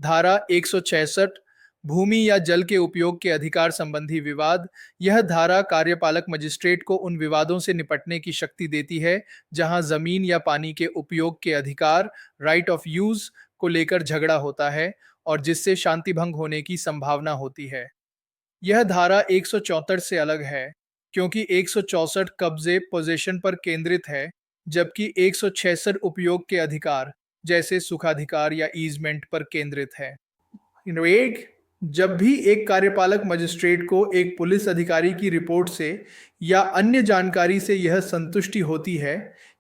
धारा 166 भूमि या जल के उपयोग के अधिकार संबंधी विवाद। यह धारा कार्यपालक मजिस्ट्रेट को उन विवादों से निपटने की शक्ति देती है जहां जमीन या पानी के उपयोग के अधिकार राइट ऑफ यूज को लेकर झगड़ा होता है और जिससे शांति भंग होने की संभावना होती है। यह धारा 164 से अलग है क्योंकि 164 कब्जे पोजेशन पर केंद्रित है, जबकि 166 उपयोग के अधिकार जैसे सुखाधिकार या ईजमेंट पर केंद्रित है। एक जब भी एक कार्यपालक मजिस्ट्रेट को एक पुलिस अधिकारी की रिपोर्ट से या अन्य जानकारी से यह संतुष्टि होती है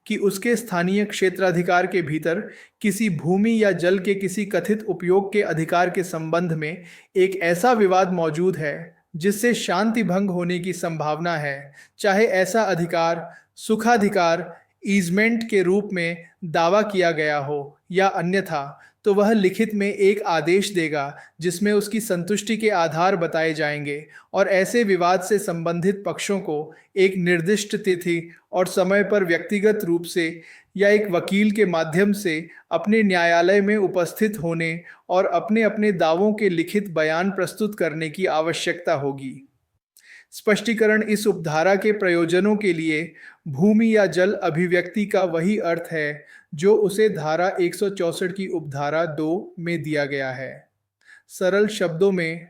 कि उसके स्थानीय क्षेत्राधिकार के भीतर किसी भूमि या जल के किसी कथित उपयोग के अधिकार के संबंध में एक ऐसा विवाद मौजूद है जिससे शांति भंग होने की संभावना है, चाहे ऐसा अधिकार सुखाधिकार ईजमेंट के रूप में दावा किया गया हो या अन्यथा, तो वह लिखित में एक आदेश देगा जिसमें उसकी संतुष्टि के आधार बताए जाएंगे और ऐसे विवाद से संबंधित पक्षों को एक निर्दिष्ट तिथि और समय पर व्यक्तिगत रूप से या एक वकील के माध्यम से अपने न्यायालय में उपस्थित होने और अपने अपने दावों के लिखित बयान प्रस्तुत करने की आवश्यकता होगी। स्पष्टीकरण इस उपधारा के प्रयोजनों के लिए भूमि या जल अभिव्यक्ति का वही अर्थ है जो उसे धारा 164 की उपधारा 2 में दिया गया है। सरल शब्दों में,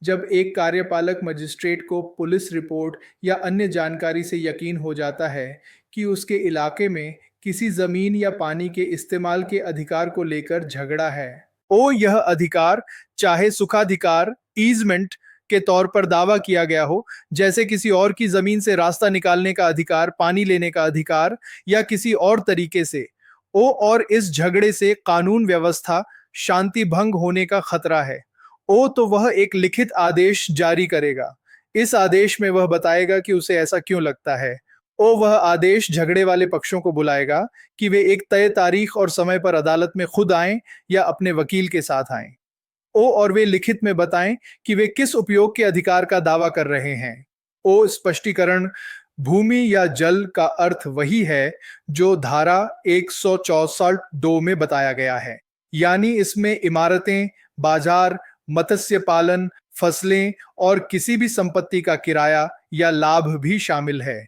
जब एक कार्यपालक मजिस्ट्रेट को पुलिस रिपोर्ट या अन्य जानकारी से यकीन हो जाता है कि उसके इलाके में किसी जमीन या पानी के इस्तेमाल के अधिकार को लेकर झगड़ा है, यह अधिकार चाहे सुखाधिकार ईजमेंट के तौर पर दावा किया गया हो, जैसे किसी और की जमीन से रास्ता निकालने का अधिकार, पानी लेने का अधिकार या किसी और तरीके से, और इस झगड़े से कानून व्यवस्था शांति भंग होने का खतरा है, तो वह एक लिखित आदेश जारी करेगा। इस आदेश में वह बताएगा कि उसे ऐसा क्यों लगता है। वह आदेश झगड़े वाले पक्षों को बुलाएगा कि वे एक तय तारीख और समय पर अदालत में खुद आएं या अपने वकील के साथ आएं। और वे लिखित में बताएं कि वे किस उपयोग के अधिकार का दावा कर रहे हैं। स्पष्टीकरण भूमि या जल का अर्थ वही है जो धारा 164(2) में बताया गया है, यानी इसमें इमारतें, बाजार, मत्स्य पालन, फसलें और किसी भी संपत्ति का किराया या लाभ भी शामिल है।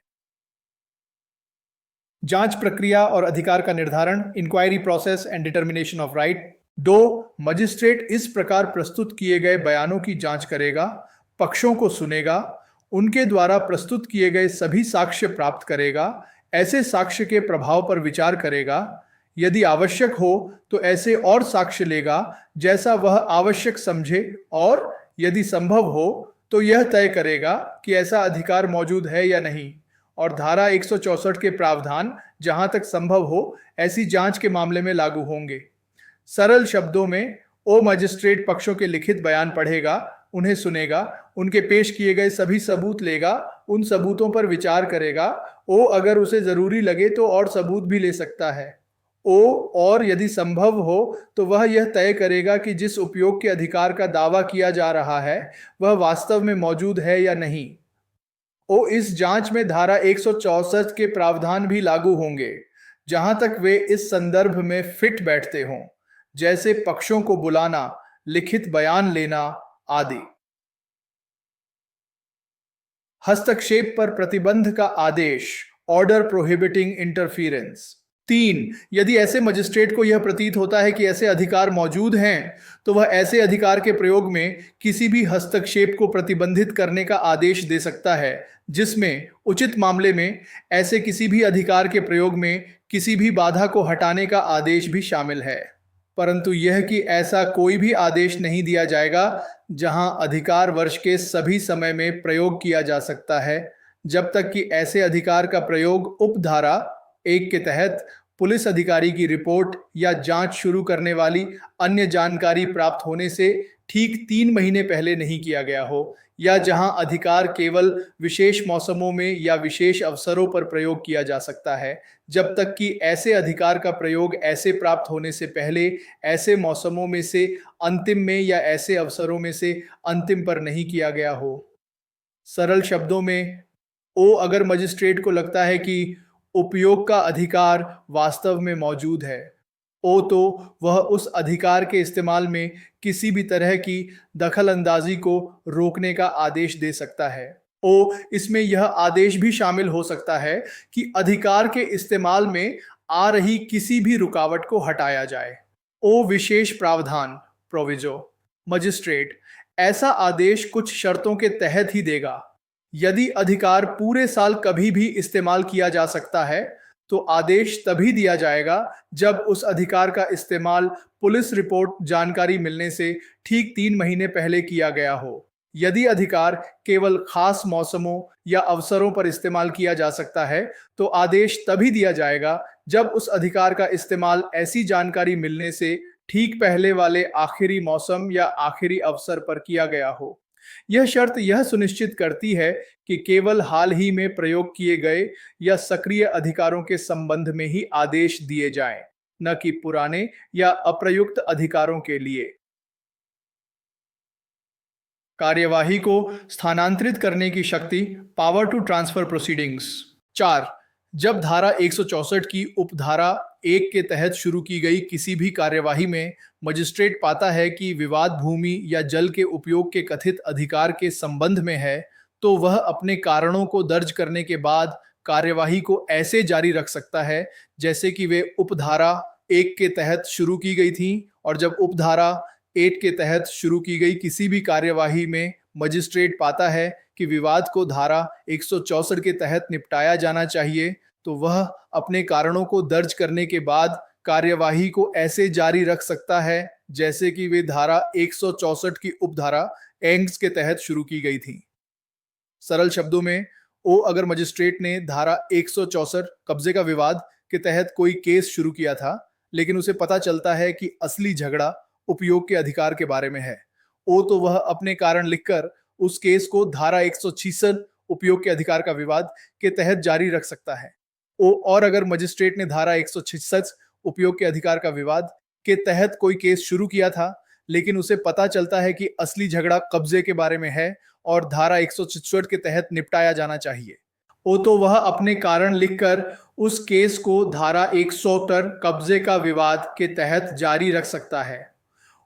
जांच प्रक्रिया और अधिकार का निर्धारण, inquiry process and determination of right. 2. Magistrate इस प्रकार प्रस्तुत किए गए बयानों की जांच करेगा, पक्षों को सुनेगा, उनके द्वारा प्रस्तुत किए गए सभी साक्ष्य प्राप्त करेगा, ऐसे साक्ष्य के प्रभाव पर विचार करेगा, यदि आवश्यक हो तो ऐसे और साक्ष्य लेगा जैसा वह आवश्यक समझे, और यदि संभव हो तो यह तय करेगा कि ऐसा अधिकार मौजूद है या नहीं। और धारा 164 के प्रावधान जहां तक संभव हो ऐसी जांच के मामले में लागू होंगे। सरल शब्दों में, मजिस्ट्रेट पक्षों के लिखित बयान पढ़ेगा, उन्हें सुनेगा, उनके पेश किए गए सभी सबूत लेगा, उन सबूतों पर विचार करेगा, अगर उसे जरूरी लगे तो और सबूत भी ले सकता है, और यदि संभव हो तो वह यह तय करेगा कि जिस उपयोग के अधिकार का दावा किया जा रहा है वह वास्तव में मौजूद है या नहीं। इस जांच में धारा 164 के प्रावधान भी लागू होंगे जहां तक वे इस संदर्भ में फिट बैठते हों, जैसे पक्षों को बुलाना, लिखित बयान लेना आदि। हस्तक्षेप पर प्रतिबंध का आदेश, ऑर्डर प्रोहिबिटिंग इंटरफियरेंस। 3. यदि ऐसे मजिस्ट्रेट को यह प्रतीत होता है कि ऐसे अधिकार मौजूद हैं तो वह ऐसे अधिकार के प्रयोग में किसी भी हस्तक्षेप को प्रतिबंधित करने का आदेश दे सकता है, जिसमें उचित मामले में ऐसे किसी भी अधिकार के प्रयोग में किसी भी बाधा को हटाने का आदेश भी शामिल है, परंतु यह कि ऐसा कोई भी आदेश नहीं दिया जाएगा जहां अधिकार वर्ष के सभी समय में प्रयोग किया जा सकता है, जब तक कि ऐसे अधिकार का प्रयोग उपधारा 1 के तहत पुलिस अधिकारी की रिपोर्ट या जांच शुरू करने वाली अन्य जानकारी प्राप्त होने से ठीक 3 महीने पहले नहीं किया गया हो, या जहां अधिकार केवल विशेष मौसमों में या विशेष अवसरों पर प्रयोग किया जा सकता है, जब तक कि ऐसे अधिकार का प्रयोग ऐसे प्राप्त होने से पहले, ऐसे मौसमों में से अंतिम में या ऐसे अवसरों में से अंतिम पर नहीं किया गया हो। सरल शब्दों में, अगर मजिस्ट्रेट को लगता है कि उपयोग का अधिकार वास्तव में मौजूद है, ओ तो वह उस अधिकार के इस्तेमाल में किसी भी तरह की दखल अंदाजी को रोकने का आदेश दे सकता है। ओ इसमें यह आदेश भी शामिल हो सकता है कि अधिकार के इस्तेमाल में आ रही किसी भी रुकावट को हटाया जाए। ओ विशेष प्रावधान प्रोविजो मजिस्ट्रेट ऐसा आदेश कुछ शर्तों के तहत ही देगा। यदि अधिकार पूरे साल कभी भी इस्तेमाल किया जा सकता है तो आदेश तभी दिया जाएगा जब उस अधिकार का इस्तेमाल पुलिस रिपोर्ट जानकारी मिलने से ठीक 3 महीने पहले किया गया हो। यदि अधिकार केवल खास मौसमों या अवसरों पर इस्तेमाल किया जा सकता है तो आदेश तभी दिया जाएगा जब उस अधिकार का इस्तेमाल ऐसी जानकारी मिलने से ठीक पहले वाले आखिरी मौसम या आखिरी अवसर पर किया गया हो। यह शर्त यह सुनिश्चित करती है कि केवल हाल ही में प्रयोग किए गए या सक्रिय अधिकारों के संबंध में ही आदेश दिए जाएं, न कि पुराने या अप्रयुक्त अधिकारों के लिए। कार्यवाही को स्थानांतरित करने की शक्ति पावर टू ट्रांसफर प्रोसीडिंग्स। 4 जब धारा 164 की उपधारा 1 के तहत शुरू की गई किसी भी कार्यवाही में मजिस्ट्रेट पाता है कि विवाद भूमि या जल के उपयोग के कथित अधिकार के संबंध में है तो वह अपने कारणों को दर्ज करने के बाद कार्यवाही को ऐसे जारी रख सकता है जैसे कि वे उपधारा 1 के तहत शुरू की गई थी। और जब उपधारा 8 के तहत शुरू की गई किसी भी कार्यवाही में मजिस्ट्रेट पाता है कि विवाद को धारा 164 के तहत निपटाया जाना चाहिए तो वह अपने कारणों को दर्ज करने के बाद कार्यवाही को ऐसे जारी रख सकता है जैसे कि वे धारा 164 की उपधारा एंग्स के तहत शुरू की गई थी। सरल शब्दों में अगर मजिस्ट्रेट ने धारा 164 कब्जे का विवाद के तहत कोई केस शुरू किया था लेकिन उसे पता चलता है कि असली झगड़ा उपयोग के अधिकार के बारे में है तो वह अपने कारण लिखकर उस केस को धारा 166 उपयोग के अधिकार का विवाद के तहत जारी रख सकता है। और अगर मजिस्ट्रेट ने धारा 166 उपयोग के अधिकार का विवाद के तहत कोई केस शुरू किया था लेकिन उसे पता चलता है कि असली झगड़ा कब्जे के बारे में है और धारा 166 के तहत निपटाया जाना चाहिए तो वह अपने कारण लिखकर उस केस को धारा 170 कब्जे का विवाद के तहत जारी रख सकता है।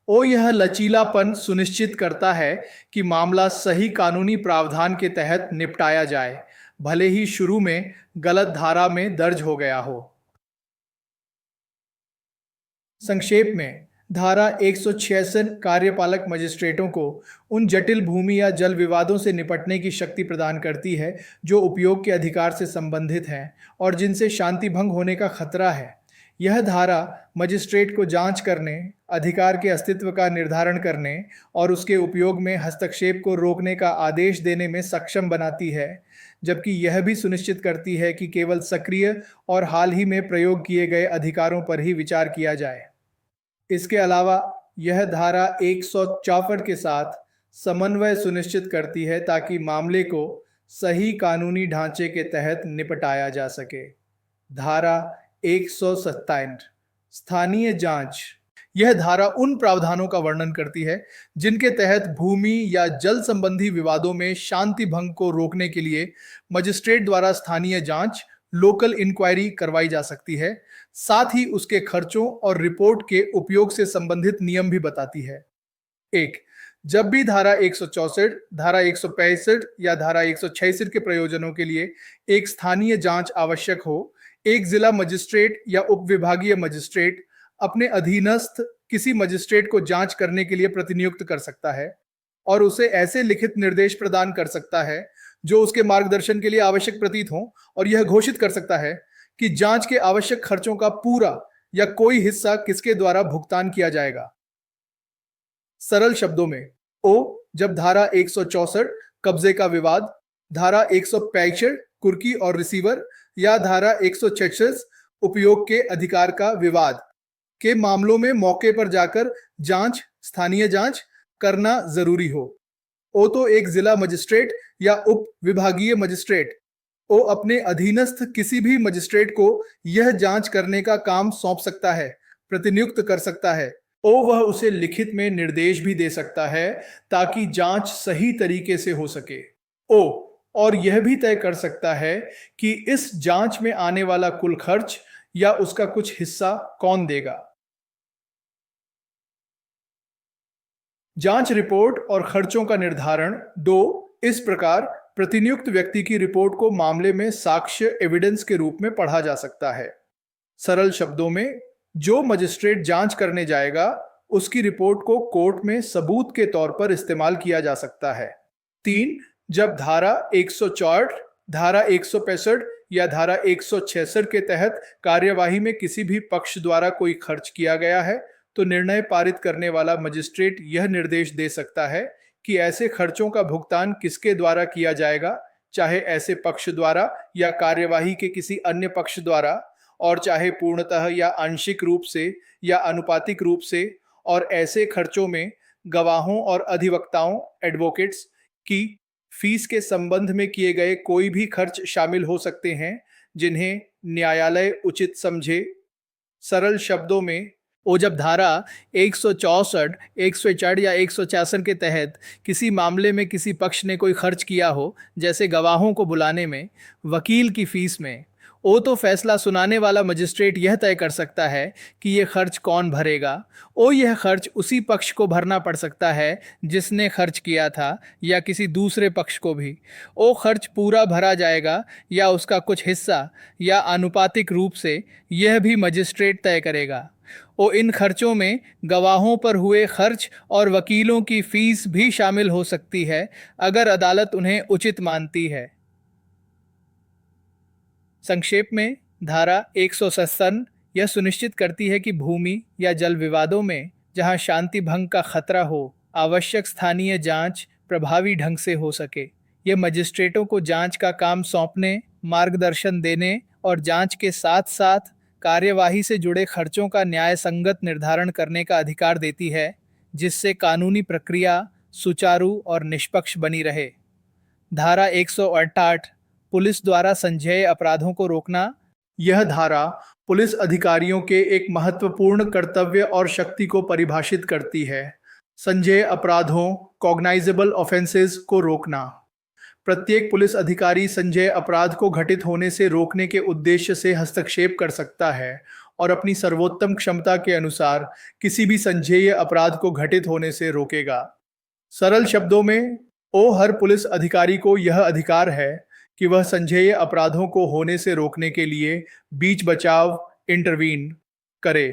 यह लचीलापन सुनिश्चित करता है कि मामला सही कानूनी प्रावधान के तहत निपटाया जाए भले ही शुरू में गलत धारा में दर्ज हो गया हो। संक्षेप में धारा 166 कार्यपालक मजिस्ट्रेटों को उन जटिल भूमि या जल विवादों से निपटने की शक्ति प्रदान करती है जो उपयोग के अधिकार से संबंधित हैं और जिनसे शांति भंग होने का खतरा है। यह धारा मजिस्ट्रेट को जांच करने, अधिकार के अस्तित्व का निर्धारण करने और उसके उपयोग में हस्तक्षेप को रोकने का आदेश देने में सक्षम बनाती है, जबकि यह भी सुनिश्चित करती है कि केवल सक्रिय और हाल ही में प्रयोग किए गए अधिकारों पर ही विचार किया जाए। इसके अलावा यह धारा 164 के साथ समन्वय सुनिश्चित करती है ताकि मामले को सही कानूनी ढांचे के तहत निपटाया जा सके। धारा 157 स्थानीय जांच। यह धारा उन प्रावधानों का वर्णन करती है जिनके तहत भूमि या जल संबंधी विवादों में शांति भंग को रोकने के लिए मजिस्ट्रेट द्वारा स्थानीय जांच लोकल इंक्वायरी करवाई जा सकती है। साथ ही उसके खर्चों और रिपोर्ट के उपयोग से संबंधित नियम भी बताती है। 1. जब भी धारा 164, धारा 165 या धारा 166 के प्रयोजनों के लिए एक स्थानीय जांच आवश्यक हो, एक जिला मजिस्ट्रेट या उप विभागीय मजिस्ट्रेट अपने अधीनस्थ किसी मजिस्ट्रेट को जांच करने के लिए प्रतिनियुक्त कर सकता है और उसे ऐसे लिखित निर्देश प्रदान कर सकता है जो उसके मार्गदर्शन के लिए आवश्यक प्रतीत हो और यह घोषित कर सकता है कि जांच के आवश्यक खर्चों का पूरा या कोई हिस्सा किसके द्वारा भुगतान किया जाएगा। सरल शब्दों में जब धारा 164 कब्जे का विवाद, धारा 165 कुर्की और रिसीवर या धारा 166 उपयोग के अधिकार का विवाद के मामलों में मौके पर जाकर जांच, स्थानीय जांच करना जरूरी हो। तो एक जिला मजिस्ट्रेट या उप विभागीय मजिस्ट्रेट अपने अधीनस्थ किसी भी मजिस्ट्रेट को यह जांच करने का काम सौंप सकता है, प्रतिनियुक्त कर सकता है। वह उसे लिखित में निर्देश भी दे सकता है ताकि जांच सही तरीके से हो सके। और यह भी तय कर सकता है कि इस जांच में आने वाला कुल खर्च या उसका कुछ हिस्सा कौन देगा। जांच रिपोर्ट और खर्चों का निर्धारण। 2, इस प्रकार प्रतिनियुक्त व्यक्ति की रिपोर्ट को मामले में साक्ष्य एविडेंस के रूप में पढ़ा जा सकता है। सरल शब्दों में, जो मजिस्ट्रेट जांच करने जाएगा उसकी रिपोर्ट को कोर्ट में सबूत के तौर पर इस्तेमाल किया जा सकता है। 3, जब धारा 164, धारा 165 या धारा 166 के तहत कार्यवाही में किसी भी पक्ष द्वारा कोई खर्च किया गया है तो निर्णय पारित करने वाला मजिस्ट्रेट यह निर्देश दे सकता है कि ऐसे खर्चों का भुगतान किसके द्वारा किया जाएगा, चाहे ऐसे पक्ष द्वारा या कार्यवाही के किसी अन्य पक्ष द्वारा, और चाहे पूर्णतः या आंशिक रूप से या अनुपातिक रूप से, और ऐसे खर्चों में गवाहों और अधिवक्ताओं एडवोकेट्स की फीस के संबंध में किए गए कोई भी खर्च शामिल हो सकते हैं जिन्हें न्यायालय उचित समझे। सरल शब्दों में, जब धारा 164, 164 या 166 के तहत किसी मामले में किसी पक्ष ने कोई खर्च किया हो, जैसे गवाहों को बुलाने में, वकील की फीस में, तो फैसला सुनाने वाला मजिस्ट्रेट यह तय कर सकता है कि यह खर्च कौन भरेगा। यह खर्च उसी पक्ष को भरना पड़ सकता है जिसने खर्च किया था या किसी दूसरे पक्ष को भी। खर्च पूरा भरा जाएगा या उसका कुछ हिस्सा या आनुपातिक रूप से, यह भी मजिस्ट्रेट तय करेगा। इन खर्चों में गवाहों पर हुए खर्च और वकीलों की फीस भी शामिल हो सकती है अगर अदालत उन्हें उचित मानती है। संक्षेप में, धारा 157 यह सुनिश्चित करती है कि भूमि या जल विवादों में जहां शांति भंग का खतरा हो, आवश्यक स्थानीय जांच प्रभावी ढंग से हो सके। यह मजिस्ट्रेटों को जांच का काम सौंपने, मार्गदर्शन देने और जांच के साथ साथ कार्यवाही से जुड़े खर्चों का न्याय संगत निर्धारण करने का अधिकार देती है, जिससे कानूनी प्रक्रिया सुचारू और निष्पक्ष बनी रहे। धारा 168 पुलिस द्वारा संज्ञेय अपराधों को रोकना। यह धारा पुलिस अधिकारियों के एक महत्वपूर्ण कर्तव्य और शक्ति को परिभाषित करती है। संज्ञेय अपराधों, कॉग्नाइजेबल ऑफेंसेस को रोकना। प्रत्येक पुलिस अधिकारी संज्ञेय अपराध को घटित होने से रोकने के उद्देश्य से हस्तक्षेप कर सकता है और अपनी सर्वोत्तम क्षमता के अनुसार किसी भी संज्ञेय अपराध को घटित होने से रोकेगा। सरल शब्दों में, हर पुलिस अधिकारी को यह अधिकार है कि वह संज्ञेय अपराधों को होने से रोकने के लिए बीच बचाव इंटरवीन करे।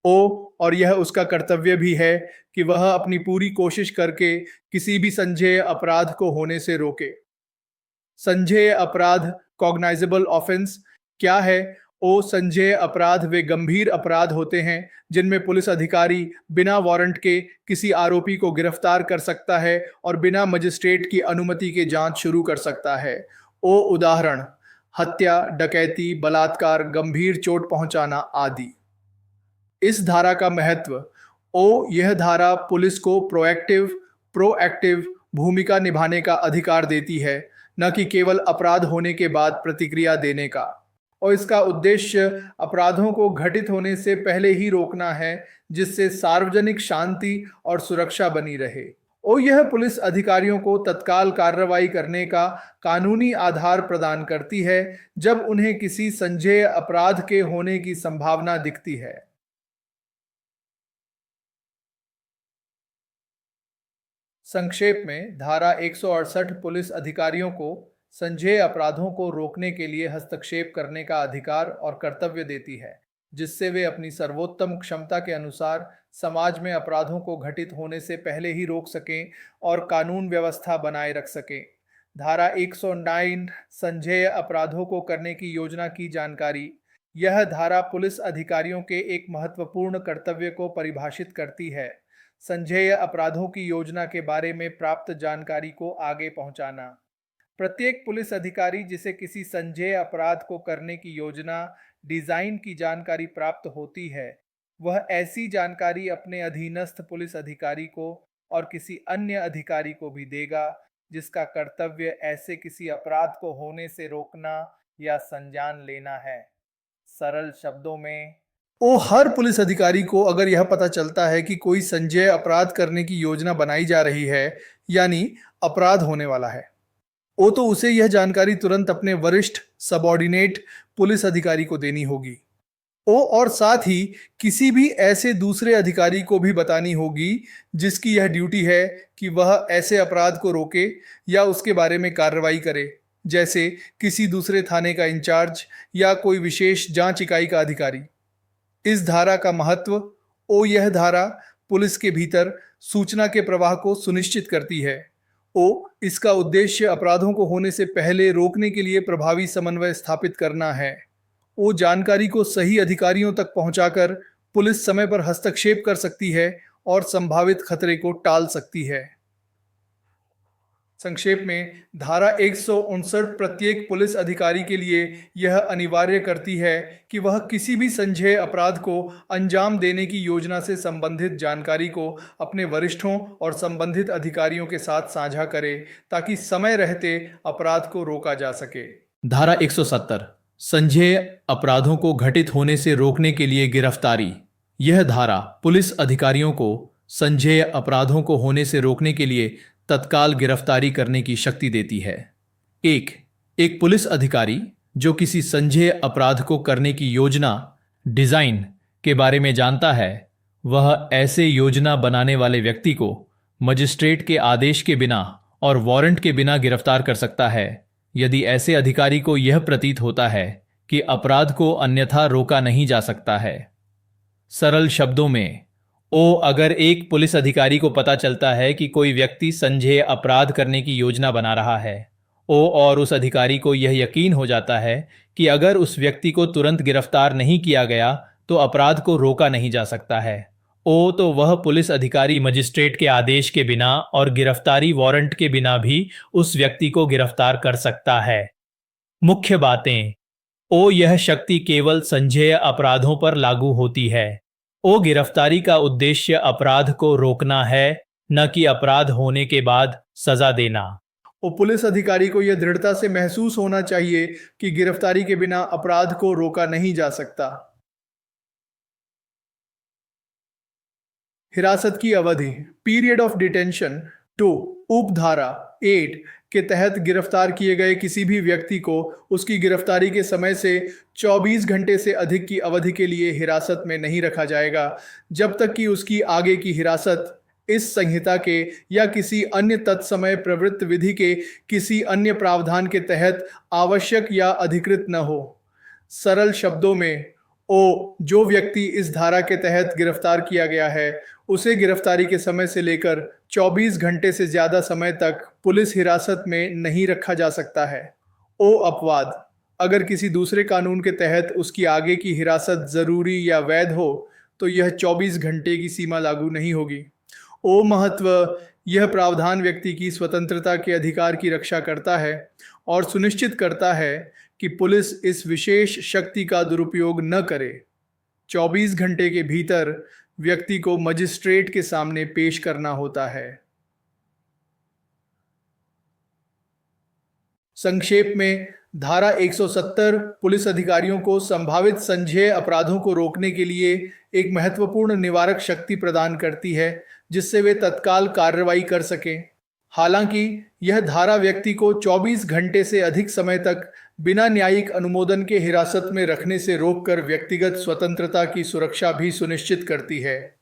और यह उसका कर्तव्य भी है कि वह अपनी पूरी कोशिश करके किसी भी संज्ञेय अपराध को होने से रोके। संज्ञेय अपराध, कॉग्नाइजेबल ऑफेंस क्या है? संज्ञेय अपराध वे गंभीर अपराध होते हैं जिनमें पुलिस अधिकारी बिना वारंट के किसी आरोपी को गिरफ्तार कर सकता है और बिना मजिस्ट्रेट की अनुमति के जांच शुरू कर सकता है। उदाहरण: हत्या, डकैती, बलात्कार, गंभीर चोट पहुंचाना आदि। इस धारा का महत्व: यह धारा पुलिस को प्रोएक्टिव भूमिका निभाने का अधिकार देती है, न कि केवल अपराध होने के बाद प्रतिक्रिया देने का। और इसका उद्देश्य अपराधों को घटित होने से पहले ही रोकना है, जिससे सार्वजनिक शांति और सुरक्षा बनी रहे। यह पुलिस अधिकारियों को तत्काल कार्रवाई करने का कानूनी आधार प्रदान करती है जब उन्हें किसी संज्ञेय अपराध के होने की संभावना दिखती है। संक्षेप में, धारा 168 पुलिस अधिकारियों को संज्ञेय अपराधों को रोकने के लिए हस्तक्षेप करने का अधिकार और कर्तव्य देती है, जिससे वे अपनी सर्वोत्तम क्षमता के अनुसार समाज में अपराधों को घटित होने से पहले ही रोक सकें और कानून व्यवस्था बनाए रख सकें। धारा 109 संज्ञेय अपराधों को करने की योजना की जानकारी। यह धारा पुलिस अधिकारियों के एक महत्वपूर्ण कर्तव्य को परिभाषित करती है, संज्ञेय अपराधों की योजना के बारे में प्राप्त जानकारी को आगे पहुंचाना। प्रत्येक पुलिस अधिकारी जिसे किसी संज्ञेय अपराध को करने की योजना डिजाइन की जानकारी प्राप्त होती है, वह ऐसी जानकारी अपने अधीनस्थ पुलिस अधिकारी को और किसी अन्य अधिकारी को भी देगा जिसका कर्तव्य ऐसे किसी अपराध को होने से रोकना या संज्ञान लेना है। सरल शब्दों में, हर पुलिस अधिकारी को अगर यह पता चलता है कि कोई संज्ञेय अपराध करने की योजना बनाई जा रही है, यानी अपराध होने वाला है, तो उसे यह जानकारी तुरंत अपने वरिष्ठ सबऑर्डिनेट पुलिस अधिकारी को देनी होगी। और साथ ही किसी भी ऐसे दूसरे अधिकारी को भी बतानी होगी जिसकी यह ड्यूटी है कि वह ऐसे अपराध को रोके या उसके बारे में कार्रवाई करे, जैसे किसी दूसरे थाने का इंचार्ज या कोई विशेष जांच इकाई का अधिकारी। इस धारा का महत्व। यह धारा पुलिस के भीतर सूचना के प्रवाह को सुनिश्चित करती है। इसका उद्देश्य अपराधों को होने से पहले रोकने के लिए प्रभावी समन्वय स्थापित करना है। जानकारी को सही अधिकारियों तक पहुंचाकर पुलिस समय पर हस्तक्षेप कर सकती है और संभावित खतरे को टाल सकती है। संक्षेप में, धारा 159 प्रत्येक पुलिस अधिकारी के लिए यह अनिवार्य करती है कि वह किसी भी संज्ञेय अपराध को अंजाम देने की योजना से संबंधित जानकारी को अपने वरिष्ठों और संबंधित अधिकारियों के साथ साझा करे ताकि समय रहते अपराध को रोका जा सके। धारा 170 संज्ञेय अपराधों को घटित होने से रोकने के लिए गिरफ्तारी। यह धारा पुलिस अधिकारियों को संज्ञेय अपराधों को होने से रोकने के लिए तत्काल गिरफ्तारी करने की शक्ति देती है। एक पुलिस अधिकारी जो किसी संज्ञेय अपराध को करने की योजना, डिजाइन के बारे में जानता है, वह ऐसे योजना बनाने वाले व्यक्ति को मजिस्ट्रेट के आदेश के बिना और वारंट के बिना गिरफ्तार कर सकता है यदि ऐसे अधिकारी को यह प्रतीत होता है कि अपराध को अन्यथा रोका नहीं जा सकता है। सरल शब्दों में, अगर एक पुलिस अधिकारी को पता चलता है कि कोई व्यक्ति संज्ञेय अपराध करने की योजना बना रहा है, और उस अधिकारी को यह यकीन हो जाता है कि अगर उस व्यक्ति को तुरंत गिरफ्तार नहीं किया गया तो अपराध को रोका नहीं जा सकता है, तो वह पुलिस अधिकारी मजिस्ट्रेट के आदेश के बिना और गिरफ्तारी वारंट के बिना भी उस व्यक्ति को गिरफ्तार कर सकता है। मुख्य बातें। यह शक्ति केवल संज्ञेय अपराधों पर लागू होती है। गिरफ्तारी का उद्देश्य अपराध को रोकना है, न कि अपराध होने के बाद सजा देना। पुलिस अधिकारी को यह दृढ़ता से महसूस होना चाहिए कि गिरफ्तारी के बिना अपराध को रोका नहीं जा सकता। हिरासत की अवधि, पीरियड ऑफ डिटेंशन। 2 उपधारा 8 के तहत गिरफ्तार किए गए किसी भी व्यक्ति को उसकी गिरफ्तारी के समय से 24 घंटे से अधिक की अवधि के लिए हिरासत में नहीं रखा जाएगा, जब तक कि उसकी आगे की हिरासत इस संहिता के या किसी अन्य तत्समय प्रवृत्त विधि के किसी अन्य प्रावधान के तहत आवश्यक या अधिकृत न हो। सरल शब्दों में, जो व्यक्ति इस धारा के तहत गिरफ्तार किया गया है उसे गिरफ्तारी के समय से लेकर 24 घंटे से ज्यादा समय तक पुलिस हिरासत में नहीं रखा जा सकता है। अपवाद, अगर किसी दूसरे कानून के तहत उसकी आगे की हिरासत जरूरी या वैध हो तो यह 24 घंटे की सीमा लागू नहीं होगी। महत्व, यह प्रावधान व्यक्ति की स्वतंत्रता के अधिकार की रक्षा करता है और सुनिश्चित करता है कि पुलिस इस विशेष शक्ति का दुरुपयोग न करे। 24 घंटे के भीतर व्यक्ति को मजिस्ट्रेट के सामने पेश करना होता है। संक्षेप में, धारा 170 पुलिस अधिकारियों को संभावित संज्ञेय अपराधों को रोकने के लिए एक महत्वपूर्ण निवारक शक्ति प्रदान करती है जिससे वे तत्काल कार्रवाई कर सकें। हालांकि यह धारा व्यक्ति को 24 घंटे से अधिक समय तक बिना न्यायिक अनुमोदन के हिरासत में रखने से रोककर व्यक्तिगत स्वतंत्रता की सुरक्षा भी सुनिश्चित करती है।